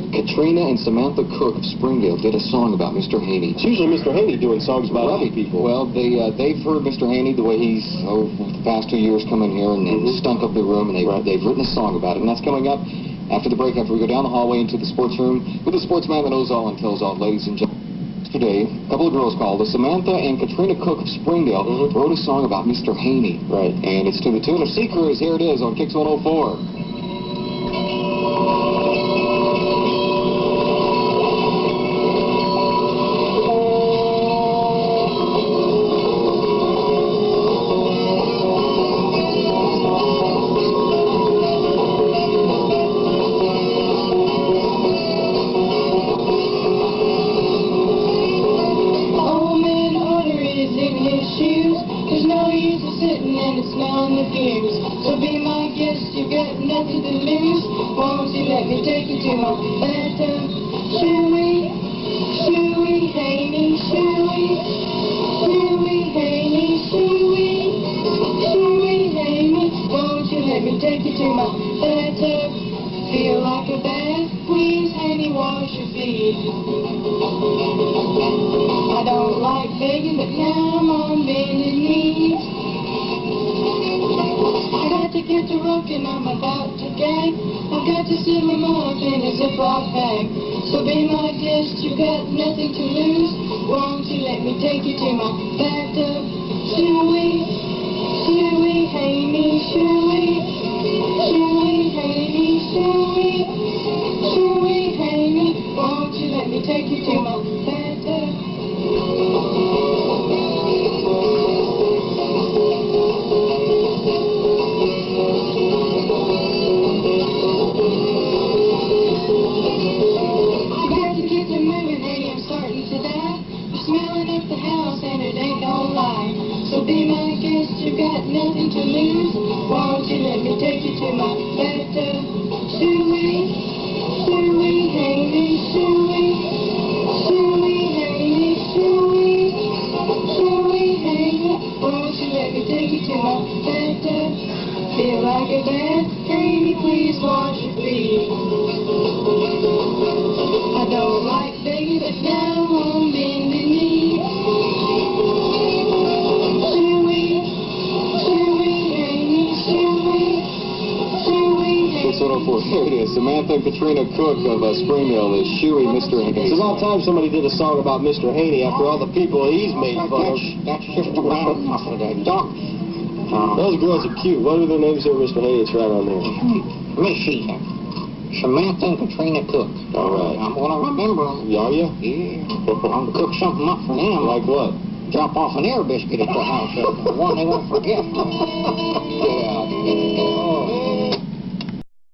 Katrina and Samantha Cook of Springdale did a song about Mr. Haney. It's usually Mr. Haney doing songs about other people. Well, they've heard Mr. Haney, the way he's, the past 2 years come in here and stunk up the room, and they've written a song about it. And that's coming up after the break, after we go down the hallway into the sports room with the sportsman that knows all and tells all, ladies and gentlemen. Yesterday, a couple of girls called. Samantha and Katrina Cook of Springdale wrote a song about Mr. Haney. Right. And it's to the tune of Seekers. Here it is on Kicks 104. There's no use in sitting and smelling the fumes. So be my guest, you got nothing to lose. Won't you let me take you to my bathtub? Shooey, shooey, Haney, shooey, shooey, Haney, shooey, shooey, Haney. Won't you let me take you to my bathtub? Feel like a bath, please, Haney, wash your feet. I don't like begging, but now I'm on bended knees. I got to get to rock and I'm about to gag. I've got to sit my mouth in a Ziploc bag. So be my guest, you got nothing to lose. Won't you let me take you to my bathtub? Shooey, shooey, Haney, shooey, shooey, Haney, shooey, shooey, Haney. Won't you let me take you to my bathtub? So be my guest, you got nothing to lose. Won't you let me take you to my bathtub? Shooey, shooey, Haney, shooey, shooey, Haney, shooey, shooey, Haney. Won't you let me take you to my bathtub? Feel like a bath, Haney, please wash your feet. I don't like begging, but now I'm on bended knee. 104. Here it is. Samantha and Katrina Cook of Springdale is Shooey, Mr. Haney. It's about time somebody did a song about Mr. Haney after all the people he's made fun of. That's just a round off of that dog. Those girls are cute. What are their names there, Mr. Haney? It's right on there. Missy, Samantha and Katrina Cook. All right. I'm going to remember them. Are you? Yeah. I'm going to cook something up for them. Like what? Drop off an air biscuit at the house. One they won't forget. Yeah. Oh.